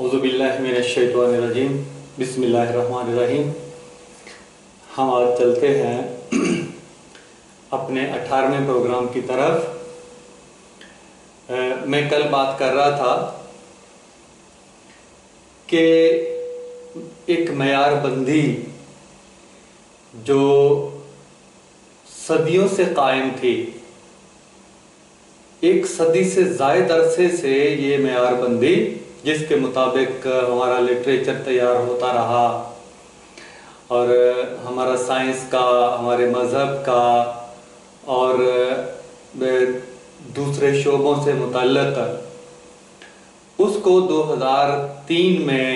اعوذ باللہ من الشیطان الرجیم بسم اللہ الرحمن الرحیم۔ ہم آج چلتے ہیں اپنے 18ویں پروگرام کی طرف۔ میں کل بات کر رہا تھا کہ ایک معیار بندی جو صدیوں سے قائم تھی، ایک صدی سے زائد عرصے سے یہ معیار بندی جس کے مطابق ہمارا لٹریچر تیار ہوتا رہا اور ہمارا سائنس کا، ہمارے مذہب کا اور دوسرے شعبوں سے متعلق، اس کو 2003 میں،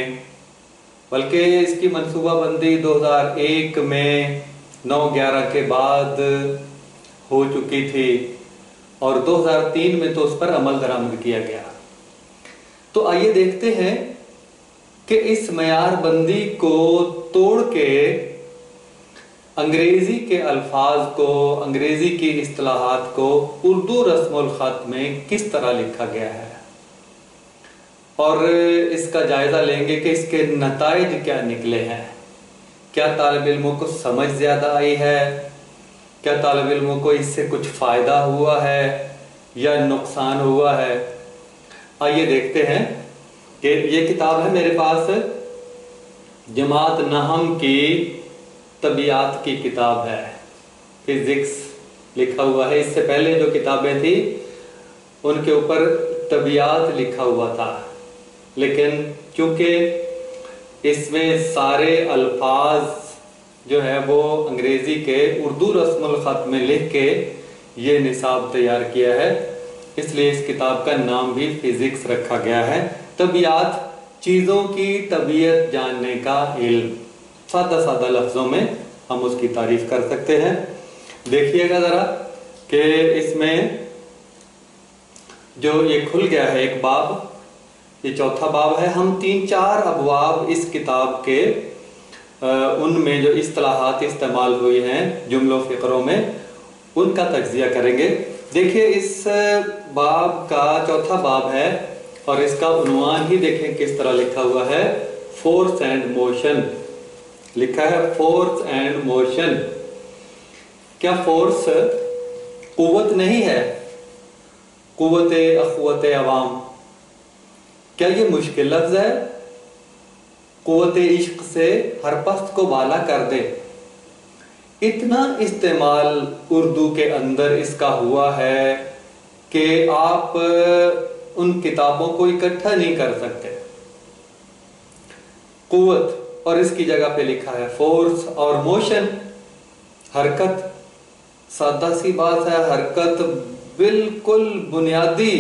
بلکہ اس کی منصوبہ بندی 2001 میں 9/11 کے بعد ہو چکی تھی اور 2003 میں تو اس پر عمل درآمد کیا گیا۔ تو آئیے دیکھتے ہیں کہ اس معیار بندی کو توڑ کے انگریزی کے الفاظ کو، انگریزی کی اصطلاحات کو اردو رسم الخط میں کس طرح لکھا گیا ہے، اور اس کا جائزہ لیں گے کہ اس کے نتائج کیا نکلے ہیں۔ کیا طالب علموں کو سمجھ زیادہ آئی ہے؟ کیا طالب علموں کو اس سے کچھ فائدہ ہوا ہے یا نقصان ہوا ہے؟ آئیے دیکھتے ہیں کہ یہ کتاب ہے میرے پاس، جماعت نہم کی طبیعیات کی کتاب ہے، فزکس لکھا ہوا ہے۔ اس سے پہلے جو کتابیں تھیں ان کے اوپر طبیعیات لکھا ہوا تھا، لیکن چونکہ اس میں سارے الفاظ جو ہے وہ انگریزی کے اردو رسم الخط میں لکھ کے یہ نصاب تیار کیا ہے، اس لیے اس کتاب کا نام بھی فزکس رکھا گیا ہے۔ طبیعیات، چیزوں کی طبیعت جاننے کا علم، سادہ سادہ لفظوں میں ہم اس کی تعریف کر سکتے ہیں۔ دیکھیے گا ذرا کہ اس میں جو یہ کھل گیا ہے ایک باب، یہ چوتھا باب ہے۔ ہم 3-4 ابواب اس کتاب کے ان میں جو اصطلاحات استعمال ہوئی ہیں جملوں فقروں میں، ان کا تجزیہ کریں گے۔ دیکھیے اس باب کا چوتھا باب ہے اور اس کا عنوان ہی دیکھیں کس طرح لکھا ہوا ہے، فورس اینڈ موشن لکھا ہے، فورس اینڈ موشن۔ کیا فورس قوت نہیں ہے؟ قوت اخوت عوام، کیا یہ مشکل لفظ ہے؟ قوت عشق سے ہر پست کو بالا کر دے، اتنا استعمال اردو کے اندر اس کا ہوا ہے کہ آپ ان کتابوں کو اکٹھا نہیں کر سکتے۔ قوت اور اس کی جگہ پہ لکھا ہے فورس، اور موشن حرکت۔ سادہ سی بات ہے، حرکت بالکل بنیادی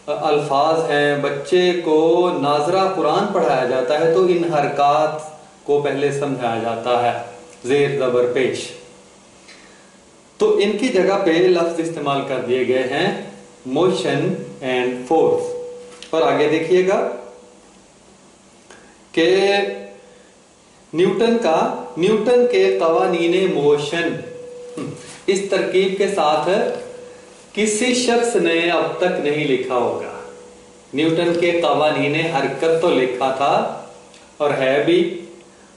الفاظ ہیں۔ بچے کو ناظرہ قرآن پڑھایا جاتا ہے تو ان حرکات کو پہلے سمجھایا جاتا ہے، زیر زبر پیش۔ تو ان کی جگہ پہ لفظ استعمال کر دیے گئے ہیں موشن اینڈ فورس۔ اور آگے دیکھیے گا کہ نیوٹن کے قوانین موشن، اس ترکیب کے ساتھ کسی شخص نے اب تک نہیں لکھا ہوگا۔ نیوٹن کے قوانین حرکت تو لکھا تھا اور ہے بھی،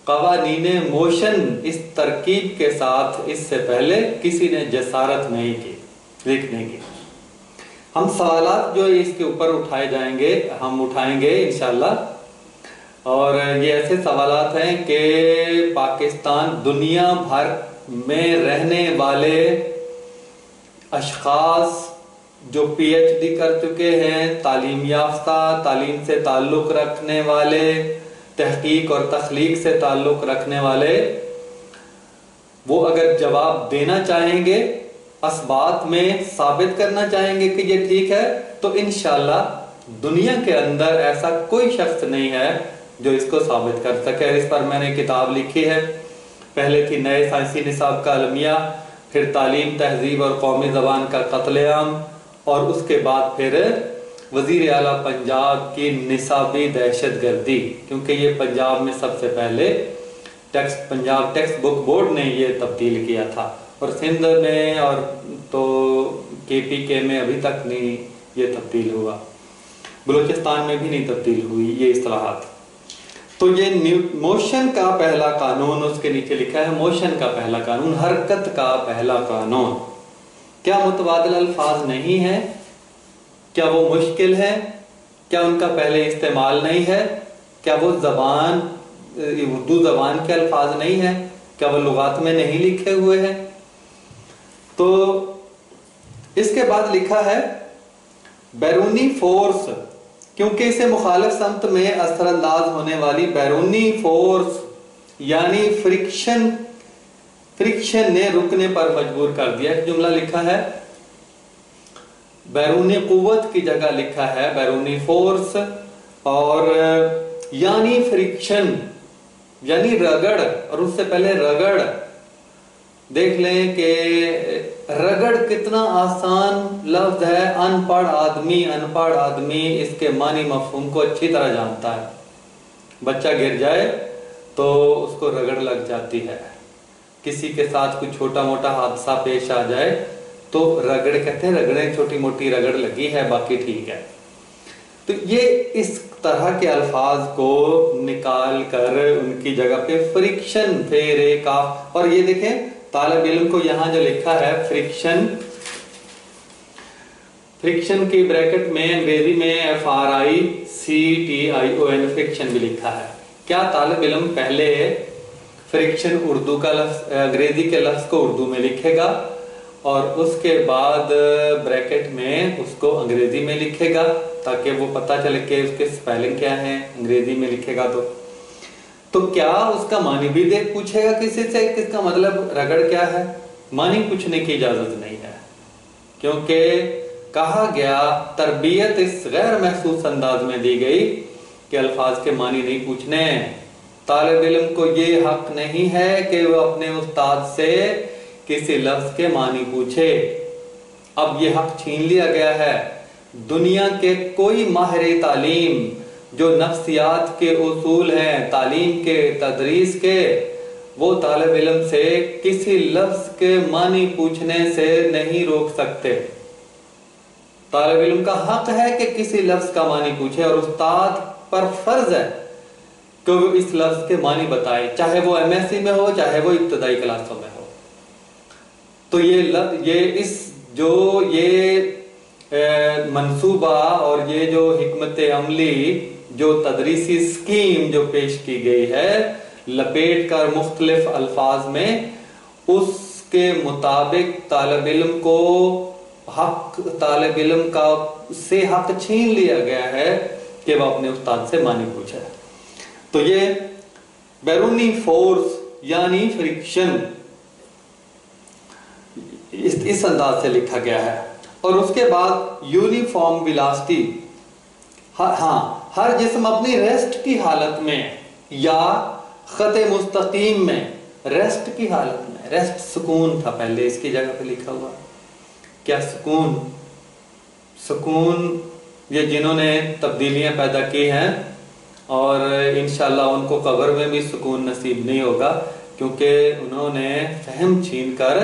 قوانین موشن اس ترکیب کے ساتھ اس سے پہلے کسی نے جسارت نہیں کی لکھنے کی۔ ہم سوالات جو اس کے اوپر اٹھائے جائیں گے، ہم اٹھائیں گے انشاءاللہ، اور یہ ایسے سوالات ہیں کہ پاکستان، دنیا بھر میں رہنے والے اشخاص جو پی ایچ ڈی کر چکے ہیں، تعلیم یافتہ، تعلیم سے تعلق رکھنے والے، تحقیق اور تخلیق سے تعلق رکھنے والے، وہ اگر جواب دینا چاہیں گے، اسبات میں ثابت کرنا چاہیں گے کہ یہ ٹھیک ہے، تو انشاءاللہ دنیا کے اندر ایسا کوئی شخص نہیں ہے جو اس کو ثابت کر سکے۔ اس پر میں نے کتاب لکھی ہے، پہلے تھی نئے سائنسی نصاب کا المیہ، پھر تعلیم، تہذیب اور قومی زبان کا قتل عام، اور اس کے بعد پھر وزیر اعلیٰ پنجاب کی نصابی دہشت گردی، کیونکہ یہ پنجاب میں سب سے پہلے پنجاب ٹیکسٹ بک بورڈ نے یہ تبدیل کیا تھا، اور سندھ میں اور تو کے پی کے میں ابھی تک نہیں یہ تبدیل ہوا۔ بلوچستان میں بھی نہیں تبدیل ہوئی یہ اصطلاحات. تو یہ موشن کا پہلا قانون اس کے نیچے لکھا ہے. موشن کا پہلا قانون، حرکت کا پہلا قانون. کیا متبادل الفاظ نہیں ہیں؟ کیا وہ مشکل ہے؟ کیا ان کا پہلے استعمال نہیں ہے؟ کیا وہ زبان اردو زبان کے الفاظ نہیں ہیں؟ کیا وہ لغات میں نہیں لکھے ہوئے ہیں؟ تو اس کے بعد لکھا ہے بیرونی فورس، کیونکہ اسے مخالف سمت میں اثر انداز ہونے والی بیرونی فورس یعنی فرکشن نے رکنے پر مجبور کر دیا. ایک جملہ لکھا ہے بیرونی قوت کی جگہ لکھا ہے بیرونی فورس، اور یعنی فرکشن یعنی رگڑ، اور اس سے پہلے رگڑ. دیکھ لیں کہ رگڑ کتنا آسان لفظ ہے. ان پڑھ آدمی اس کے معنی مفہوم کو اچھی طرح جانتا ہے. بچہ گر جائے تو اس کو رگڑ لگ جاتی ہے. کسی کے ساتھ کوئی چھوٹا موٹا حادثہ پیش آ جائے تو رگڑ کہتے ہیں، رگڑیں چھوٹی موٹی رگڑ لگی ہے، باقی ٹھیک ہے. تو یہ اس طرح کے الفاظ کو نکال کر ان کی جگہ پہ فرکشن پھیرے کاف. اور یہ دیکھیں طالب علم کو یہاں جو لکھا ہے فرکشن کی بریکٹ میں انگریزی میں FRICTION فرکشن بھی لکھا ہے. کیا طالب علم پہلے فرکشن اردو کا لفظ انگریزی کے لفظ کو اردو میں لکھے گا اور اس کے بعد بریکٹ میں اس کو انگریزی میں لکھے گا تاکہ وہ پتہ چلے کہ اس کے سپیلنگ کیا ہے؟ انگریزی میں لکھے گا تو کیا اس کا معنی بھی پوچھے گا کسی سے کہ اس کا مطلب رگڑ کیا ہے؟ معنی پوچھنے کی اجازت نہیں ہے، کیونکہ کہا گیا تربیت اس غیر محسوس انداز میں دی گئی کہ الفاظ کے معنی نہیں پوچھنے. طالب علم کو یہ حق نہیں ہے کہ وہ اپنے استاد سے کسی لفظ کے معنی پوچھے. اب یہ حق چھین لیا گیا ہے. دنیا کے کوئی ماہر تعلیم جو نفسیات کے اصول ہیں تعلیم کے تدریس کے، وہ طالب علم سے کسی لفظ کے معنی پوچھنے سے نہیں روک سکتے. طالب علم کا حق ہے کہ کسی لفظ کا معنی پوچھے اور استاد پر فرض ہے کہ وہ اس لفظ کے معنی بتائے، چاہے وہ MSc میں ہو چاہے وہ ابتدائی کلاسوں میں ہو. تو یہ منصوبہ اور یہ جو حکمت عملی جو تدریسی سکیم جو پیش کی گئی ہے لپیٹ کر مختلف الفاظ میں، اس کے مطابق طالب علم کو طالب علم کا سے حق چھین لیا گیا ہے کہ وہ اپنے استاد سے معنی پوچھے. تو یہ بیرونی فورس یعنی فرکشن اس انداز سے لکھا گیا ہے. اور اس کے بعد یونیفارم ویلاسٹی. ہر جسم اپنی ریسٹ کی حالت میں یا خط مستقیم میں، ریسٹ کی حالت میں، ریسٹ سکون تھا پہلے، اس کی جگہ پہ لکھا ہوا. کیا سکون یہ جنہوں نے تبدیلیاں پیدا کی ہیں اور انشاءاللہ ان کو قبر میں بھی سکون نصیب نہیں ہوگا، کیونکہ انہوں نے فہم چھین کر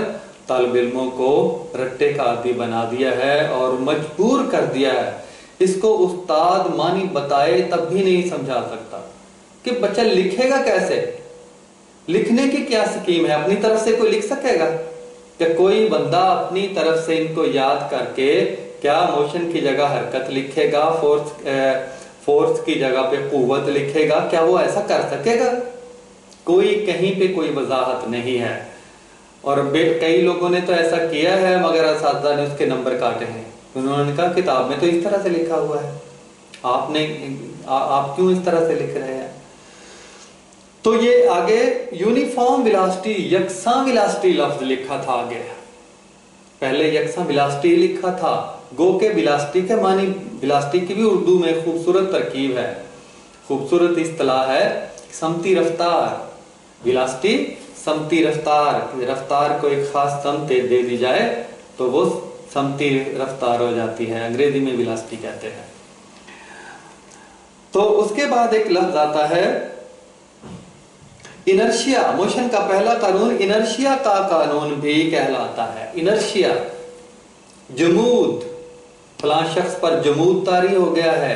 طالب علموں کو رٹے کا عادی بنا دیا ہے اور مجبور کر دیا ہے. اس کو استاد معنی بتائے تب بھی نہیں سمجھا سکتا کہ بچہ لکھے گا کیسے. لکھنے کی کیا سکیم ہے؟ اپنی طرف سے کوئی لکھ سکے گا کہ کوئی بندہ اپنی طرف سے ان کو یاد کر کے کیا موشن کی جگہ حرکت لکھے گا، فورس کی جگہ پہ قوت لکھے گا؟ کیا وہ ایسا کر سکے گا؟ کوئی کہیں پہ کوئی وضاحت نہیں ہے. اور کئی لوگوں نے تو ایسا کیا ہے مگر اساتذہ نے اس کے نمبر کاٹے ہیں. انہوں نے کہا کتاب میں تو اس طرح سے لکھا ہوا ہے، آپ کیوں اس طرح سے لکھ رہے ہیں؟ تو یہ آگے یونیفارم ویلاسٹی، یکساں ویلاسٹی لفظ لکھا تھا. آگے پہلے یکساں ویلاسٹی لکھا تھا، گو کہ ویلاسٹی کے معنی، ویلاسٹی کی بھی اردو میں خوبصورت ترکیب ہے، خوبصورت اصطلاح ہے سمتی رفتار. ویلاسٹی سمتی رفتار کو ایک خاص سمت دے دی جائے تو وہ سمتی رفتار ہو جاتی ہے، انگریزی میں ویلاسٹی کہتے ہیں. تو اس کے بعد ایک لفظ آتا ہے انرشیا. موشن کا پہلا قانون انرشیا کا قانون بھی کہلاتا ہے. انرشیا، جمود، فلاں شخص پر جمود طاری ہو گیا ہے،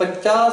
50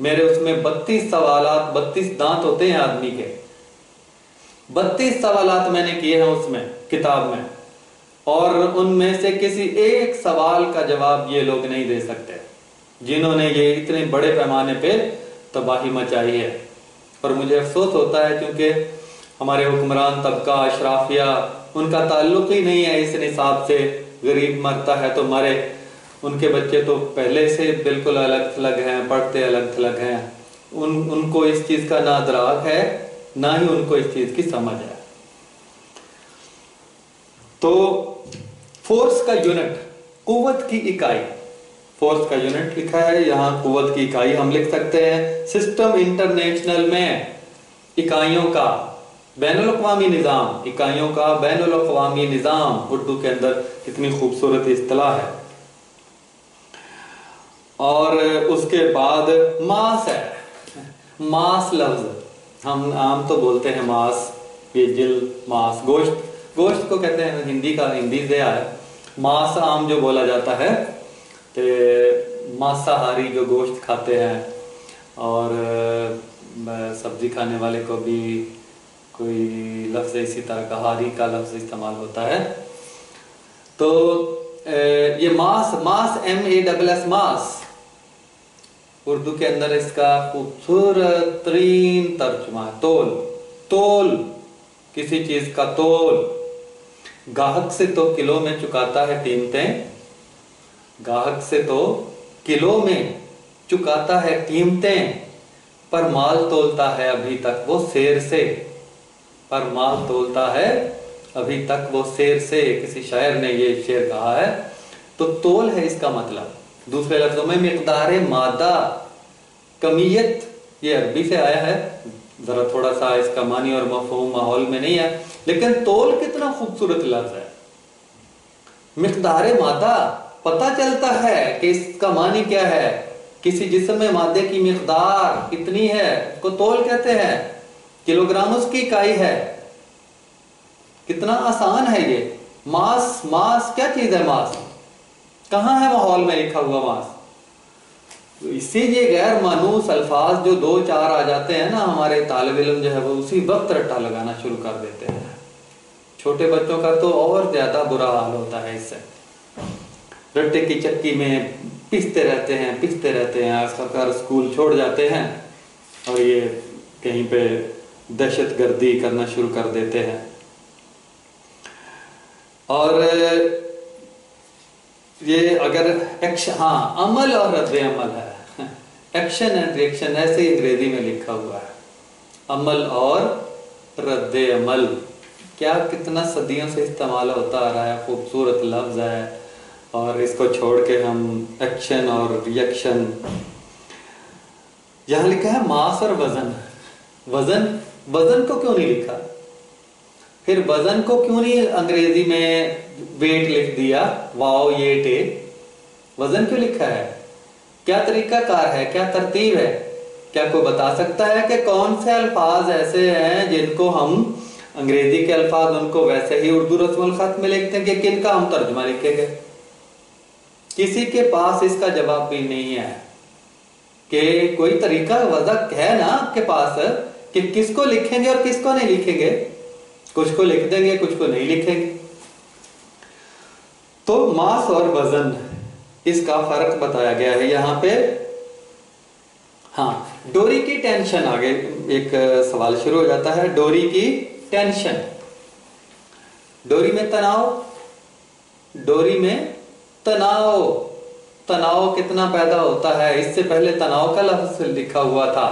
میرے اس میں 32 سوالات، 32 دانت ہوتے ہیں آدمی کے، 32 سوالات میں نے کیے ہیں اس میں کتاب میں، اور ان میں سے کسی ایک سوال کا جواب یہ لوگ نہیں دے سکتے جنہوں نے یہ اتنے بڑے پیمانے پہ تباہی مچائی ہے۔ اور مجھے افسوس ہوتا ہے کیونکہ ہمارے حکمران طبقہ، اشرافیہ، ان کا تعلق ہی نہیں ہے اس نصاب سے۔ غریب مرتا ہے تو مرے، ان کے بچے تو پہلے سے بالکل الگ تھلگ ہیں، پڑھتے الگ تھلگ ہیں، ان کو اس چیز کا نہ ادراک ہے نہ ہی ان کو اس چیز کی سمجھ ہے۔ تو فورس کا یونٹ، قوت کی اکائی، فورس کا یونٹ لکھا ہے یہاں، قوت کی اکائی ہم لکھ سکتے ہیں سسٹم انٹرنیشنل میں، اکائیوں کا بین الاقوامی نظام، اکائیوں کا بین الاقوامی نظام، اردو کے اندر کتنی خوبصورت اصطلاح ہے۔ اور اس کے بعد ماس ہے، ماس لفظ ہم عام تو بولتے ہیں ماس، یہ جل، ماس، گوشت، گوشت کو کہتے ہیں، ہندی کا ہندی سے آیا، ماس عام جو بولا جاتا ہے، تو ماساہاری جو گوشت کھاتے ہیں، اور سبزی کھانے والے کو بھی کوئی لفظ اسی طرح کا ہاری کا لفظ استعمال ہوتا ہے۔ تو یہ ماس، ماس MASS، ماس، اردو کے اندر اس کا خوبصورت ترین ترجمہ ہے تول، تول، کسی چیز کا تول۔ گاہک سے تو کلو میں چکاتا ہے قیمتیں، گاہک سے تو کلو میں چکاتا ہے قیمتیں، پر مال تولتا ہے ابھی تک وہ سیر سے، پر مال تولتا ہے ابھی تک وہ سیر سے، کسی شاعر نے یہ شعر کہا ہے۔ تو تول ہے اس کا مطلب، دوسرے لفظوں میں مقدار مادہ، کمیت، یہ عربی سے آیا ہے، ذرا تھوڑا سا اس کا معنی اور مفہوم ماحول میں نہیں ہے، لیکن تول کتنا خوبصورت لفظ ہے، مقدار مادہ، پتہ چلتا ہے کہ اس کا معنی کیا ہے، کسی جسم میں مادے کی مقدار کتنی ہے اس کو تول کہتے ہیں، کلو گرام اس کی اکائی ہے۔ کتنا آسان ہے یہ، ماس، ماس کیا چیز ہے، ماس کہاں ہے ماحول میں لکھا ہوا ماس؟ اسی لیے غیر مانوس الفاظ جو 2-4 آ جاتے ہیں نا، ہمارے طالب علم جو ہے وہ اسی وقت رٹا لگانا شروع کر دیتے ہیں، چھوٹے بچوں کا تو اور زیادہ برا حال ہوتا ہے، اس سے رٹے کی چکی میں پستے رہتے ہیں، پستے رہتے ہیں، سرکار اسکول چھوڑ جاتے ہیں اور یہ کہیں پہ دہشت گردی کرنا شروع کر دیتے ہیں۔ اور یہ اگر ایکشن، ہاں عمل اور رد عمل ہے، ایکشن اینڈ ریئیکشن، ایسے ہی انگریزی میں لکھا ہوا ہے، عمل اور رد عمل، کیا کتنا صدیوں سے استعمال ہوتا آ رہا ہے، خوبصورت لفظ ہے، اور اس کو چھوڑ کے ہم ایکشن اور ریئیکشن۔ یہاں لکھا ہے ماس اور وزن، وزن، وزن کو کیوں نہیں لکھا؟ پھر وزن کو کیوں نہیں انگریزی میں ویٹ لکھ دیا، واو یہ ٹے، وزن کیوں لکھا ہے؟ کیا طریقہ کار ہے، کیا ترتیب ہے؟ کیا کوئی بتا سکتا ہے کہ کون سے الفاظ ایسے ہیں جن کو ہم انگریزی کے الفاظ ان کو ویسے ہی اردو رسم الخط میں لکھتے ہیں، کہ کن کا ہم ترجمہ لکھیں گے؟ کسی کے پاس اس کا جواب بھی نہیں ہے کہ کوئی طریقہ وضع ہے نا آپ کے پاس کہ کس کو لکھیں گے اور کس کو نہیں لکھیں گے، کچھ کو لکھ دیں گے، کچھ کو نہیں لکھیں گے۔ تو ماس اور وزن، اس کا فرق بتایا گیا ہے یہاں پہ۔ ہاں، ڈوری کی ٹینشن، آگے ایک سوال شروع ہو جاتا ہے، ڈوری کی ٹینشن، ڈوری میں تناؤ، ڈوری میں تناؤ، تناؤ کتنا پیدا ہوتا ہے، اس سے پہلے تناؤ کا لفظ لکھا ہوا تھا،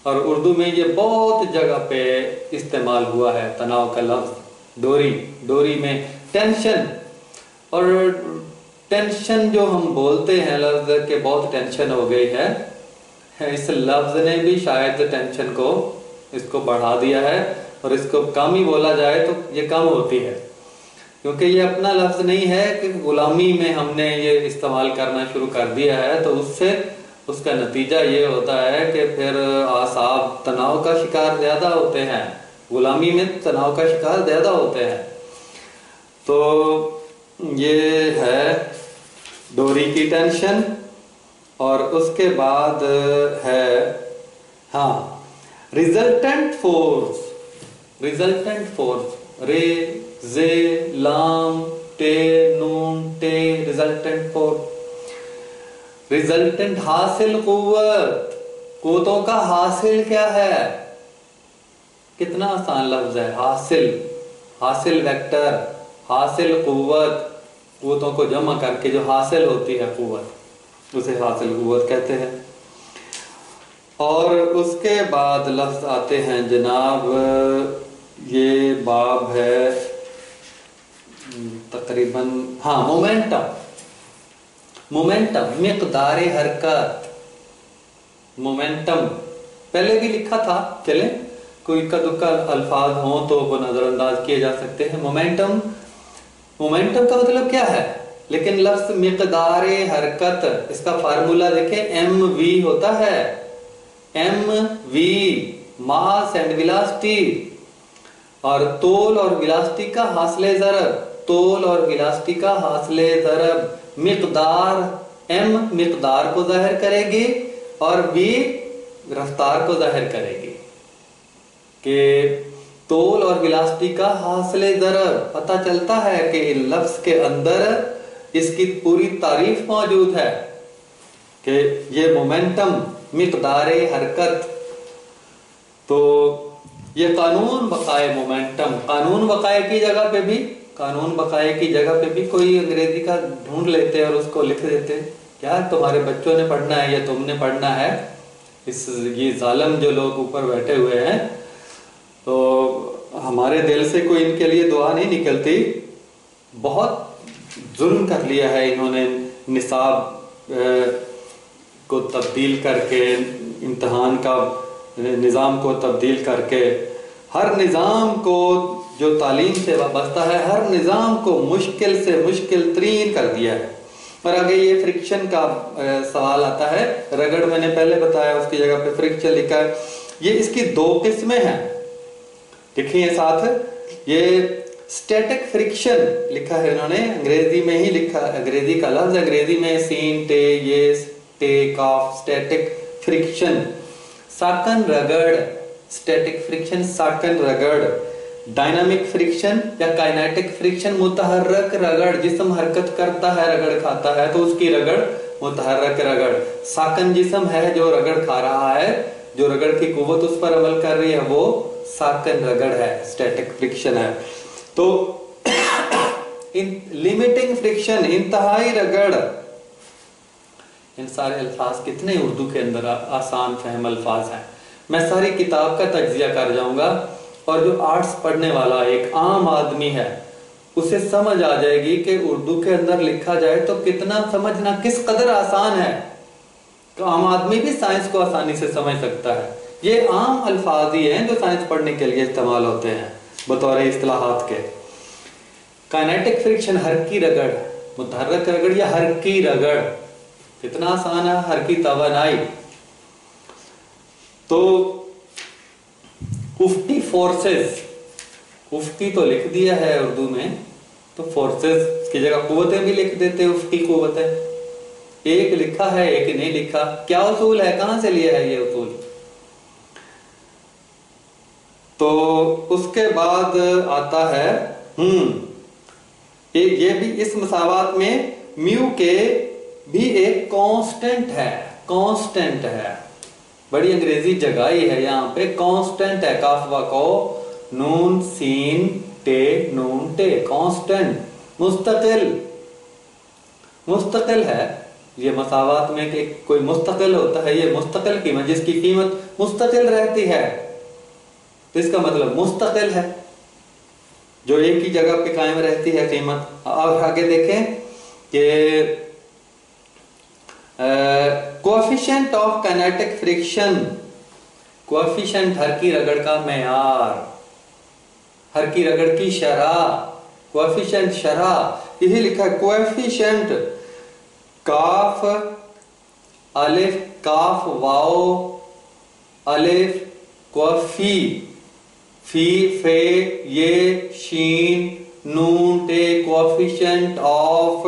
اور اردو میں یہ بہت جگہ پہ استعمال ہوا ہے تناؤ کا لفظ، ڈوری، ڈوری میں ٹینشن۔ اور ٹینشن جو ہم بولتے ہیں لفظ کہ بہت ٹینشن ہو گئی ہے، اس لفظ نے بھی شاید ٹینشن کو، اس کو بڑھا دیا ہے، اور اس کو کم ہی بولا جائے تو یہ کم ہوتی ہے، کیونکہ یہ اپنا لفظ نہیں ہے کہ غلامی میں ہم نے یہ استعمال کرنا شروع کر دیا ہے، تو اس سے اس کا نتیجہ یہ ہوتا ہے کہ پھر اعصاب تناؤ کا شکار زیادہ ہوتے ہیں، غلامی میں تناؤ کا شکار زیادہ ہوتے ہیں۔ تو یہ ہے ڈوری کی ٹینشن۔ اور اس کے بعد ہے ہاں ریزلٹنٹ فورس. ریزلٹنٹ فورس رے زے لام ٹے نون ٹے ریزلٹنٹ فورس. ریزلٹنٹ حاصل قوت. قوتوں کا حاصل کیا ہے؟ کتنا آسان لفظ ہے. حاصل، حاصل ویکٹر، حاصل قوت. قوتوں کو جمع کر کے جو حاصل ہوتی ہے قوت اسے حاصل قوت کہتے ہیں. اور اس کے بعد لفظ آتے ہیں جناب، یہ باب ہے تقریباً ہاں مومنٹم. مومنٹم مقدار حرکت. مومنٹم پہلے بھی لکھا تھا، چلیں کوئی اکا دکا الفاظ ہوں تو وہ نظر انداز کیے جا سکتے ہیں. مومنٹم، مومنٹم کا مطلب کیا ہے؟ لیکن لفظ مقدار حرکت، اس کا فارمولا دیکھیں ایم وی ہوتا ہے. M V mass and velocity. اور طول اور ویلاسٹی کا حاصل ضرب. طول اور ویلاسٹی کا حاصل ضرب. مقدار، ایم مقدار کو ظاہر کرے گی اور وی رفتار کو ظاہر کرے گی. کہ طول اور ویلاسٹی کا حاصل ضرب. پتہ چلتا ہے کہ لفظ کے اندر اس کی پوری تعریف موجود ہے کہ یہ مومنٹم مقدار حرکت. تو یہ قانون بقائے مومنٹم. قانون بقائے کی جگہ پہ بھی، قانون بقائے کی جگہ پہ بھی کوئی انگریزی کا ڈھونڈ لیتے اور اس کو لکھ دیتے. کیا تمہارے بچوں نے پڑھنا ہے یا تم نے پڑھنا ہے؟ یہ ظالم جو لوگ اوپر بیٹھے ہوئے ہیں، تو ہمارے دل سے کوئی ان کے لیے دعا نہیں نکلتی. بہت ظلم کر لیا ہے انہوں نے نصاب کو تبدیل کر کے، امتحان کا نظام کو تبدیل کر کے، ہر نظام کو جو تعلیم سے وابستہ ہے ہر نظام کو مشکل سے مشکل ترین کر دیا ہے. اور آگے یہ فرکشن کا سوال آتا ہے. رگڑ میں نے پہلے بتایا، اس کی جگہ پہ فرکشن لکھا ہے. یہ اس کی دو قسمیں ہیں، دیکھیں یہ ساتھ. یہ سٹیٹک فرکشن لکھا ہے انہوں نے، انگریزی میں ہی لکھا، انگریزی کا لفظ انگریزی میں سین ٹے یہ ٹے کاف. سٹیٹک فرکشن ساکن رگڑ. سٹیٹک فرکشن ساکن رگڑ. ڈائنامک فرکشن یا کائنیٹک فرکشن متحرک رگڑ. جسم حرکت کرتا ہے، رگڑ کھاتا ہے تو اس کی رگڑ متحرک رگڑ. ساکن جسم ہے جو رگڑ کھا رہا ہے، جو رگڑ کی قوت اس پر عمل کر رہی ہے، وہ ساکن رگڑ ہے، سٹیٹک فرکشن ہے. تو لیمیٹنگ فرکشن انتہائی رگڑ. ان سارے الفاظ کتنے اردو کے اندر آسان فہم الفاظ ہیں. میں ساری کتاب کا تجزیہ کر جاؤں گا، اور جو آرٹس پڑھنے والا ایک عام آدمی ہے اسے سمجھ آ جائے گی کہ اردو کے اندر لکھا جائے تو کتنا سمجھنا کس قدر آسان ہے. تو عام آدمی بھی سائنس کو آسانی سے سمجھ سکتا ہے. یہ عام الفاظ ہی ہیں جو سائنس پڑھنے کے لیے استعمال ہوتے ہیں بطور اصطلاحات کے. کائنیٹک فرکشن حرکی رگڑ، متحرک رگڑ یا حرکی رگڑ. کتنا آسان ہے، حرکی توانائی. تو افقی فورسز، افقی تو لکھ دیا ہے اردو میں، تو فورسز کی جگہ قوتیں بھی لکھ دیتے. افقی قوتیں ایک لکھا ہے ایک نہیں لکھا. کیا اصول ہے، کہاں سے لیا ہے یہ اصول؟ تو اس کے بعد آتا ہے یہ بھی اس مساوات میں میو کے بھی ایک کانسٹنٹ ہے. کانسٹنٹ ہے، بڑی انگریزی جگائی ہے یہاں پہ. کانسٹنٹ ہے، کاف و کو نون سین ٹے نون ٹے. کانسٹنٹ مستقل، مستقل ہے. یہ مساوات میں کہ کوئی مستقل ہوتا ہے، یہ مستقل قیمت جس کی قیمت مستقل رہتی ہے، تو اس کا مطلب مستقل ہے، جو ایک ہی جگہ پہ قائم رہتی ہے قیمت. اور آگے دیکھیں کہ coefficient of kinetic friction. Coefficient حرکی رگڑ کا معیار، حرکی رگڑ کی شرح. کوفیشنٹ شرح یہی لکھا ہے، کوفیشنٹ کاف الف کاف واو الف کوفی فی فے یہ شین نون ٹے. Coefficient of